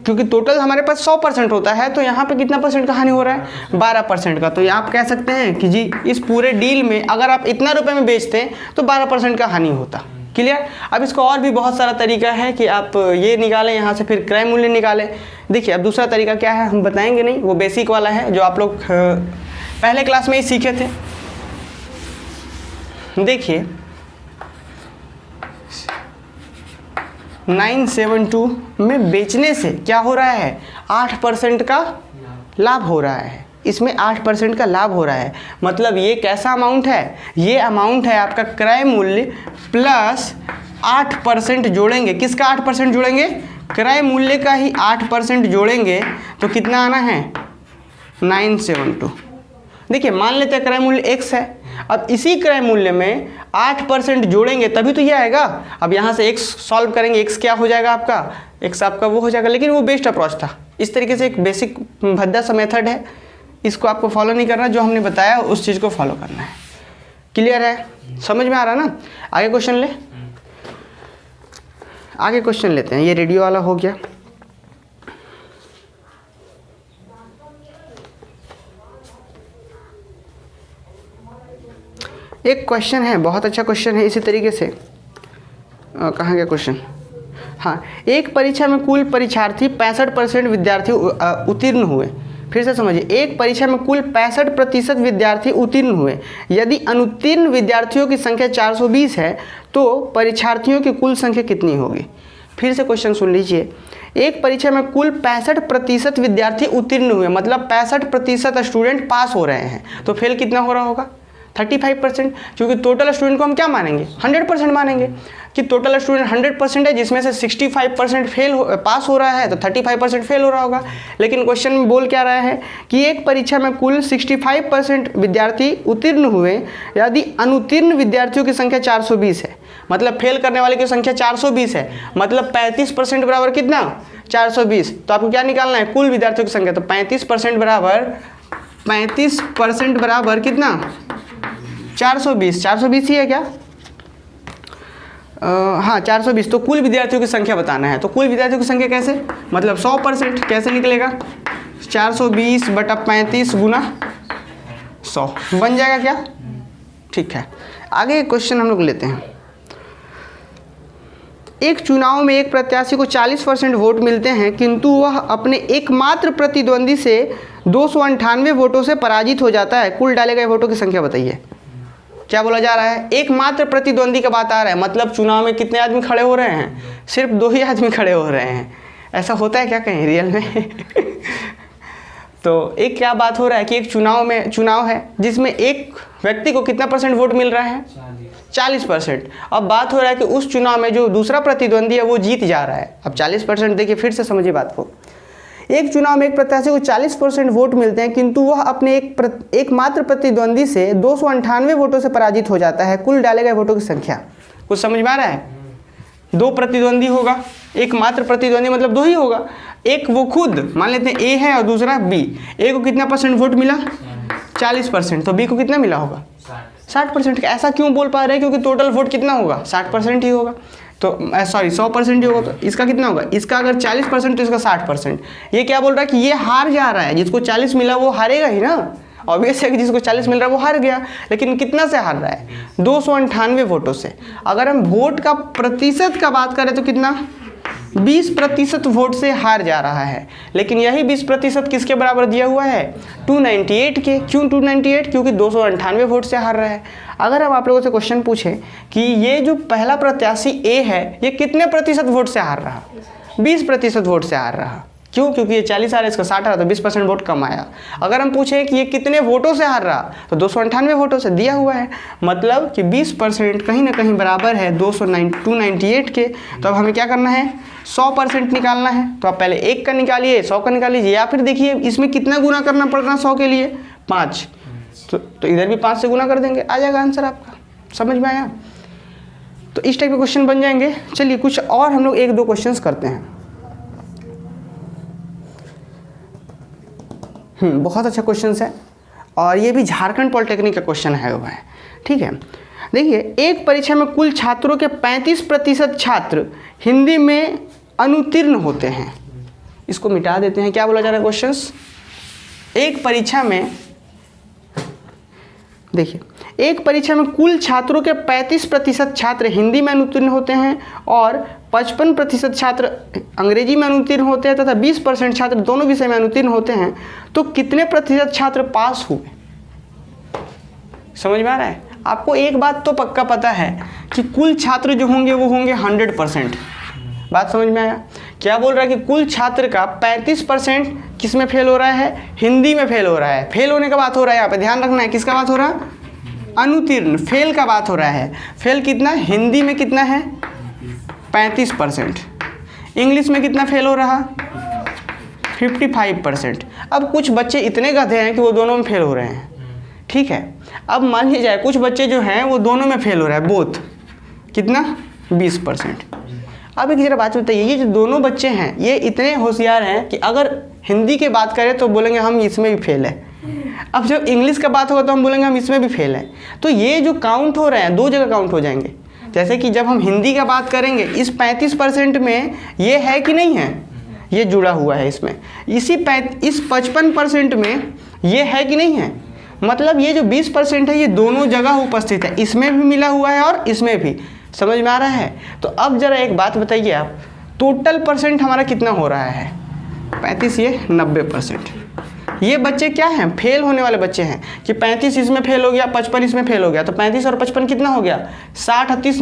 क्योंकि टोटल हमारे पास 100% होता है, तो यहाँ पे कितना परसेंट का हानि हो रहा है? 12% का। तो ये आप कह सकते हैं कि जी इस पूरे डील में अगर आप इतना रुपये में बेचते तो 12% का हानि होता। क्लियर? अब इसका और भी बहुत सारा तरीका है कि आप ये निकालें यहाँ से, फिर क्रय मूल्य निकालें। देखिए अब दूसरा तरीका क्या है हम बताएंगे नहीं, वो बेसिक वाला है जो आप लोग पहले क्लास में ही सीखे थे। देखिए 972 में बेचने से क्या हो रहा है? 8% का लाभ हो रहा है। इसमें 8% का लाभ हो रहा है, मतलब ये कैसा अमाउंट है? ये अमाउंट है आपका क्रय मूल्य प्लस 8% जोड़ेंगे। किसका 8% जोड़ेंगे? क्रय मूल्य का ही 8% जोड़ेंगे, तो कितना आना है? 972। देखिए मान लेते हैं क्रय मूल्य x है, अब इसी क्रय मूल्य में 8% जोड़ेंगे तभी तो ये आएगा। अब यहाँ से x सॉल्व करेंगे, x क्या हो जाएगा आपका? x आपका वो हो जाएगा, लेकिन वो बेस्ट अप्रोच था। इस तरीके से एक बेसिक भद्दा सा मेथड है, इसको आपको फॉलो नहीं करना, जो हमने बताया उस चीज़ को फॉलो करना है। क्लियर है? समझ में आ रहा ना? आगे क्वेश्चन ले, आगे क्वेश्चन लेते हैं। ये रेडियो वाला हो गया। एक क्वेश्चन है, बहुत अच्छा क्वेश्चन है, इसी तरीके से कहाँ गया क्वेश्चन? हाँ, एक परीक्षा में कुल परीक्षार्थी 65% विद्यार्थी उत्तीर्ण हुए। फिर से समझिए, एक परीक्षा में कुल 65% विद्यार्थी उत्तीर्ण हुए। यदि अनुत्तीर्ण विद्यार्थियों की संख्या 420 है तो परीक्षार्थियों की कुल संख्या कितनी होगी। फिर से क्वेश्चन सुन लीजिए, एक परीक्षा में कुल 65% विद्यार्थी उत्तीर्ण हुए, मतलब 65% स्टूडेंट पास हो रहे हैं, तो फेल कितना हो रहा होगा 35%, क्योंकि टोटल स्टूडेंट को हम क्या मानेंगे 100% मानेंगे कि टोटल स्टूडेंट 100% है, जिसमें से 65% पास हो रहा है, तो 35% फेल हो रहा होगा। लेकिन क्वेश्चन में बोल क्या रहा है कि एक परीक्षा में कुल 65% विद्यार्थी उत्तीर्ण हुए, यदि अनुत्तीर्ण विद्यार्थियों की संख्या 420 है, मतलब फेल करने वाले की संख्या 420 है, मतलब 35% बराबर कितना 420। तो आपको क्या निकालना है कुल विद्यार्थियों की संख्या, तो 35% बराबर कितना 420 ही है क्या, हाँ 420। तो कुल विद्यार्थियों की संख्या बताना है, तो कुल विद्यार्थियों की संख्या कैसे, मतलब 100% कैसे निकलेगा 420 बटा 35 गुना 100 बन जाएगा क्या, ठीक है। आगे क्वेश्चन हम लोग लेते हैं। एक चुनाव में एक प्रत्याशी को 40% वोट मिलते हैं, किंतु वह अपने एकमात्र प्रतिद्वंदी से 298 वोटों से पराजित हो जाता है। कुल डाले गए वोटों की संख्या बताइए। क्या बोला जा रहा है, एकमात्र प्रतिद्वंदी का बात आ रहा है, मतलब चुनाव में कितने आदमी खड़े हो रहे हैं, सिर्फ 2 ही आदमी खड़े हो रहे हैं। ऐसा होता है क्या कहीं रियल में तो एक क्या बात हो रहा है कि एक चुनाव है जिसमें एक व्यक्ति को कितना % वोट मिल रहा है 40%। अब बात हो रहा है कि उस चुनाव में जो दूसरा प्रतिद्वंदी है वो जीत जा रहा है। अब 40%, देखिए फिर से समझिए बात को, एक चुनाव में एक प्रत्याशी को 40% वोट मिलते हैं, किंतु वह अपने एकमात्र प्रतिद्वंदी से 298 वोटों से पराजित हो जाता है। कुल डाले गए वोटों की संख्या कुछ समझ में आ रहा है। 2 प्रतिद्वंदी होगा, एकमात्र प्रतिद्वंदी मतलब 2 ही होगा, एक वो खुद मान लेते हैं ए है और दूसरा बी। ए को कितना % वोट मिला 40%, तो बी को कितना मिला होगा 60%। ऐसा क्यों बोल पा रहे हैं, क्योंकि टोटल वोट कितना होगा 60% ही होगा, तो सॉरी 100% ही होगा। तो इसका कितना होगा, इसका अगर 40% तो इसका 60%। ये क्या बोल रहा है कि ये हार जा रहा है, जिसको 40 मिला वो हारेगा ही ना, ऑब्वियस है कि जिसको 40 मिल रहा है वो हार गया। लेकिन कितना से हार रहा है 298 वोटों से। अगर हम वोट का प्रतिशत का बात करें तो कितना 20% वोट से हार जा रहा है। लेकिन यही 20% किसके बराबर दिया हुआ है 298 के। क्यों 298, क्योंकि 298 वोट से हार रहा है। अगर हम आप लोगों से क्वेश्चन पूछें कि ये जो पहला प्रत्याशी ए है ये कितने प्रतिशत वोट से हार रहा, 20% वोट से हार रहा। क्यों, क्योंकि ये 40 आ रहा है, इसका 60 आ रहा, तो 20% वोट कम आया। अगर हम पूछें कि ये कितने वोटों से हार रहा, तो 298 वोटों से दिया हुआ है, मतलब कि 20% कहीं ना कहीं बराबर है 298 के। तो अब हमें क्या करना है 100% निकालना है। तो आप पहले 1 का निकालिए, 100 का निकाल लीजिए, या फिर देखिए इसमें कितना गुना करना पड़ रहा 100 के लिए 5, तो इधर भी 5 से गुना कर देंगे, आ जाएगा आंसर आपका। समझ में आया। तो इस टाइप के क्वेश्चन बन जाएंगे। चलिए कुछ और हम लोग 1-2 क्वेश्चंस करते हैं। बहुत अच्छा क्वेश्चन है, और ये भी झारखंड पॉलिटेक्निक का क्वेश्चन है हुआ है। ठीक है, देखिए एक परीक्षा में कुल छात्रों के 35% छात्र हिंदी में अनुत्तीर्ण होते हैं। इसको मिटा देते हैं। क्या बोला जा रहा है क्वेश्चंस, एक परीक्षा में देखिए एक परीक्षा में कुल छात्रों के 35% छात्र हिंदी में अनुत्तीर्ण होते हैं और 55% छात्र अंग्रेजी में अनुत्तीर्ण होते हैं तथा 20% छात्र दोनों विषय में अनुत्तीर्ण होते हैं। तो कितने प्रतिशत छात्र पास हुए। समझ में आ रहा है। आपको एक बात तो पक्का पता है कि कुल छात्र जो होंगे वो होंगे 100%। बात समझ में आया। क्या बोल रहा है कि कुल छात्र का 35% किस में फेल हो रहा है, हिंदी में फेल हो रहा है। फेल होने का बात हो रहा है, यहाँ पे ध्यान रखना है। किसका बात हो रहा है, अनुत्तीर्ण, फेल का बात हो रहा है। फेल कितना, हिंदी में कितना है 35%, इंग्लिश में कितना फेल हो रहा 55%। अब कुछ बच्चे इतने गधे हैं कि वो दोनों में फेल हो रहे हैं। ठीक है, अब मान लीजिए जाए कुछ बच्चे जो हैं वो दोनों में फेल हो रहा है, बोथ कितना 20%। अब एक जरा बात बताइए, ये जो दोनों बच्चे हैं ये इतने होशियार हैं कि अगर हिंदी की बात करें तो बोलेंगे हम इसमें भी फेल है। अब जब इंग्लिश का बात होगा तो हम बोलेंगे हम इसमें भी फेल हैं। तो ये जो काउंट हो रहे हैं 2 जगह काउंट हो जाएंगे। जैसे कि जब हम हिंदी का बात करेंगे इस 35% में ये है कि नहीं है, ये जुड़ा हुआ है इसमें। इस 55% में ये है कि नहीं है, मतलब ये जो 20% है ये दोनों जगह उपस्थित है, इसमें भी मिला हुआ है और इसमें भी। समझ में आ रहा है। तो अब जरा एक बात बताइए आप, टोटल परसेंट हमारा कितना हो रहा है 35, ये 90%। ये बच्चे क्या हैं, फेल होने वाले बच्चे हैं कि 35 इसमें फेल हो गया, 55 इसमें फेल हो गया, तो 35 और 55 कितना हो गया, 60, 38,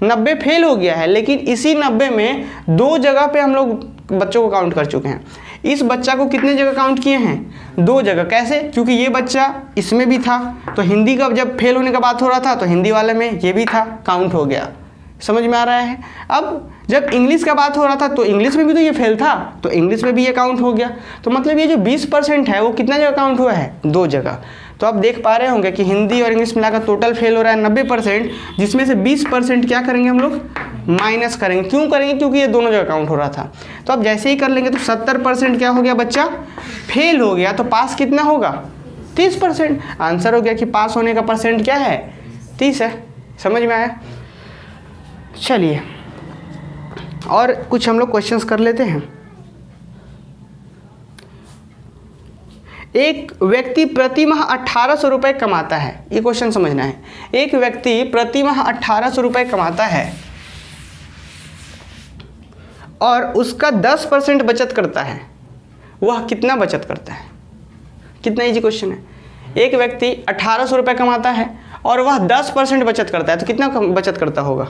90 फेल हो गया है। लेकिन इसी 90 में 2 जगह पे हम लोग बच्चों को काउंट कर चुके हैं। इस बच्चा को कितने जगह काउंट किए हैं, 2 जगह। कैसे, क्योंकि ये बच्चा इसमें भी था, तो हिंदी का जब फेल होने का बात हो रहा था तो हिंदी वाले में ये भी था, काउंट हो गया। समझ में आ रहा है। अब जब इंग्लिश का बात हो रहा था तो इंग्लिश में भी तो ये फेल था, तो इंग्लिश में भी ये काउंट हो गया। तो मतलब ये जो 20% है वो कितना जगह काउंट हुआ है, 2 जगह। तो आप देख पा रहे होंगे कि हिंदी और इंग्लिश मिलाकर टोटल फेल हो रहा है 90%, जिसमें से 20% क्या करेंगे हम लोग, माइनस करेंगे। क्यों करेंगे, क्योंकि ये दोनों जगह काउंट हो रहा था। तो अब जैसे ही कर लेंगे तो 70% क्या हो गया, बच्चा फेल हो गया। तो पास कितना होगा, 30%। आंसर हो गया कि पास होने का परसेंट क्या है, 30 है। समझ में आया। चलिए और कुछ हम लोग क्वेश्चंस कर लेते हैं। एक व्यक्ति प्रति माह 1800 रुपये कमाता है, ये क्वेश्चन समझना है। एक व्यक्ति प्रति माह 1800 रुपये कमाता है और उसका 10% बचत करता है, वह कितना बचत करता है। कितना इजी क्वेश्चन है। एक व्यक्ति 1800 रुपये कमाता है और वह 10% बचत करता है, तो कितना बचत करता होगा।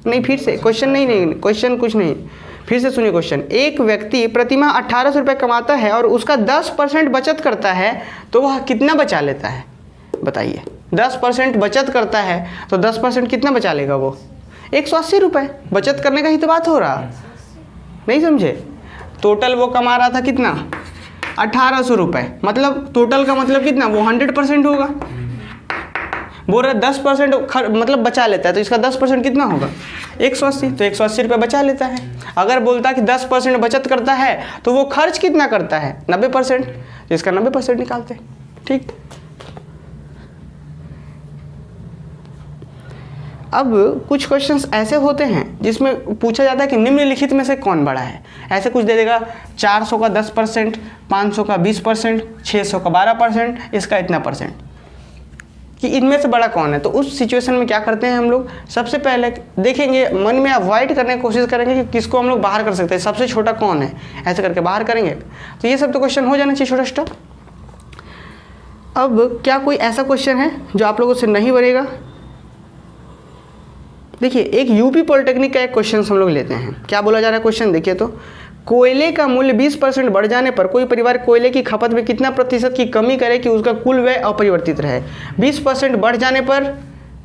नहीं, फिर से क्वेश्चन नहीं, क्वेश्चन कुछ नहीं, फिर से सुनिए क्वेश्चन। एक व्यक्ति प्रति माह 1800 रुपये कमाता है और उसका 10% बचत करता है, तो वह कितना बचा लेता है, बताइए। 10% बचत करता है तो 10% कितना बचा लेगा वो, 180 रुपये। बचत करने का ही तो बात हो रहा, नहीं समझे। टोटल वो कमा रहा था कितना, 1800 रुपये, मतलब टोटल का मतलब कितना, वो 100% होगा। बोल रहा 10% मतलब बचा लेता है, तो इसका 10% कितना होगा, 180, तो 180 रुपये बचा लेता है। अगर बोलता कि 10% बचत करता है तो वो खर्च कितना करता है, 90%, तो इसका 90% निकालते हैं। ठीक। अब कुछ क्वेश्चंस ऐसे होते हैं जिसमें पूछा जाता है कि निम्नलिखित में से कौन बड़ा है। ऐसे कुछ दे देगा, 400 का 10%, 500 का 20%, 600 का 12%, इसका इतना परसेंट, कि इनमें से बड़ा कौन है। तो उस सिचुएशन में क्या करते हैं हम लोग, सबसे पहले देखेंगे, मन में अवॉइड करने की कोशिश करेंगे कि किसको हम लोग बाहर कर सकते हैं, सबसे छोटा कौन है, ऐसे करके बाहर करेंगे। तो ये सब तो क्वेश्चन हो जाना चाहिए छोटा स्टेप। अब क्या कोई ऐसा क्वेश्चन है जो आप लोगों से नहीं बनेगा। देखिए, एक यूपी पॉलिटेक्निक का एक क्वेश्चन हम लोग लेते हैं। क्या बोला जा रहा है क्वेश्चन, देखिए तो, कोयले का मूल्य 20% बढ़ जाने पर कोई परिवार कोयले की खपत में कितना प्रतिशत की कमी करे कि उसका कुल व्यय अपरिवर्तित रहे। 20% बढ़ जाने पर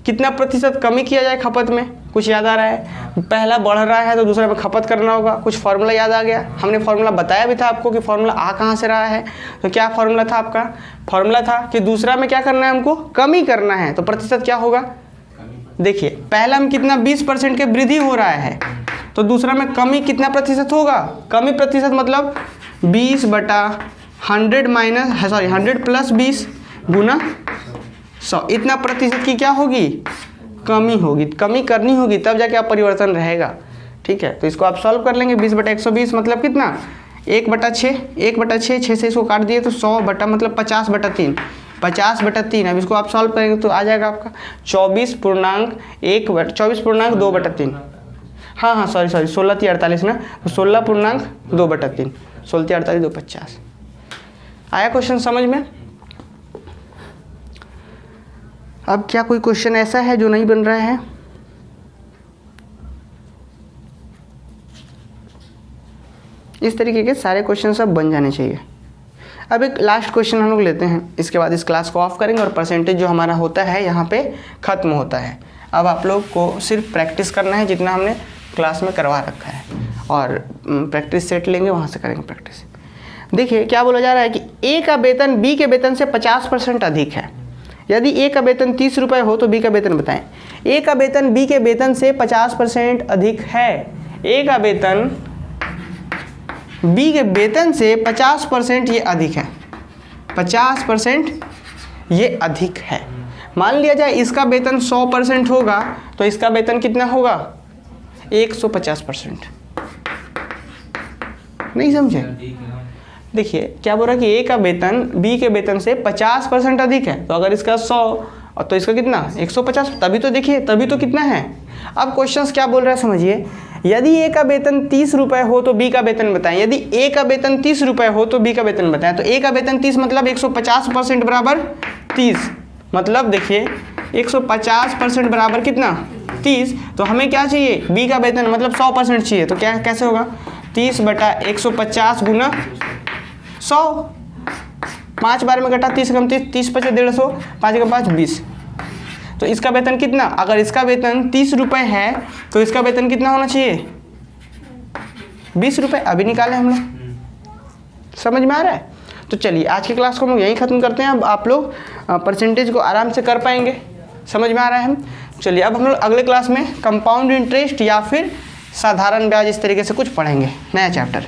कितना प्रतिशत कमी किया जाए खपत में, कुछ याद आ रहा है। पहला बढ़ रहा है तो दूसरा में खपत करना होगा, कुछ फार्मूला याद आ गया। हमने फार्मूला बताया भी था आपको कि फार्मूला आ कहाँ से रहा है। तो क्या फार्मूला था आपका, फार्मूला था कि दूसरा में क्या करना है, हमको कमी करना है, तो प्रतिशत क्या होगा। देखिए पहला में कितना 20% के वृद्धि हो रहा है, तो दूसरा में कमी कितना प्रतिशत होगा। कमी प्रतिशत मतलब 100 प्लस 20 गुना 100, इतना प्रतिशत की क्या होगी, कमी होगी। कमी करनी होगी तब जाके आप परिवर्तन रहेगा। ठीक है, तो इसको आप सॉल्व कर लेंगे। 20/120 मतलब कितना, 1/6, 1/6, 6 से इसको काट दिए तो 100 बटा मतलब 50/3, 50/3। अब इसको आप सॉल्व करेंगे तो आ जाएगा आपका 24.2/3। हाँ सॉरी 16×48 ना, तो 16.2/3, 16×48 2 50। आया क्वेश्चन समझ में। अब क्या कोई क्वेश्चन ऐसा है जो नहीं बन रहा है। इस तरीके के सारे क्वेश्चन सब बन जाने चाहिए। अब एक लास्ट क्वेश्चन हम लोग लेते हैं, इसके बाद इस क्लास को ऑफ करेंगे और परसेंटेज जो हमारा होता है यहाँ पे ख़त्म होता है। अब आप लोग को सिर्फ प्रैक्टिस करना है जितना हमने क्लास में करवा रखा है, और प्रैक्टिस सेट लेंगे, वहाँ से करेंगे प्रैक्टिस। देखिए क्या बोला जा रहा है कि ए का वेतन बी के वेतन से 50% अधिक है। यदि ए का वेतन 30 रुपये हो तो बी का वेतन बताएं। ए का वेतन बी के वेतन से 50% अधिक है। ए का वेतन बी के वेतन से 50% ये अधिक है, 50% ये अधिक है। मान लिया जाए इसका वेतन 100% होगा तो इसका वेतन कितना होगा, 150%। नहीं समझे। देखिए क्या बोल रहा है कि ए का वेतन बी के वेतन से 50% अधिक है, तो अगर इसका 100 और तो इसका कितना 150, तभी तो देखिए, तभी तो कितना है। अब क्वेश्चंस क्या बोल रहा है समझिए। यदि ए का वेतन 30 रुपये हो तो बी का वेतन बताएं। यदि ए का वेतन 30 रुपये हो तो बी का वेतन बताएं। तो ए का वेतन 30 मतलब 150% बराबर 30, मतलब देखिए 150% बराबर कितना 30। तो हमें क्या चाहिए, बी का वेतन मतलब 100% चाहिए। तो क्या कैसे होगा, 30/150 गुना 100, 5 बार में घटा 30 कम 30, 30 पचे 150, 5 का 5 20। तो इसका वेतन कितना, अगर इसका वेतन 30 रुपये है तो इसका वेतन कितना होना चाहिए 20 रुपये। अभी निकालें हम लोग, समझ में आ रहा है। तो चलिए आज की क्लास को हम लोग यहीं ख़त्म करते हैं। अब आप लोग परसेंटेज को आराम से कर पाएंगे, समझ में आ रहा है हम। चलिए अब हम लोग अगले क्लास में कंपाउंड इंटरेस्ट या फिर साधारण ब्याज इस तरीके से कुछ पढ़ेंगे, नया चैप्टर।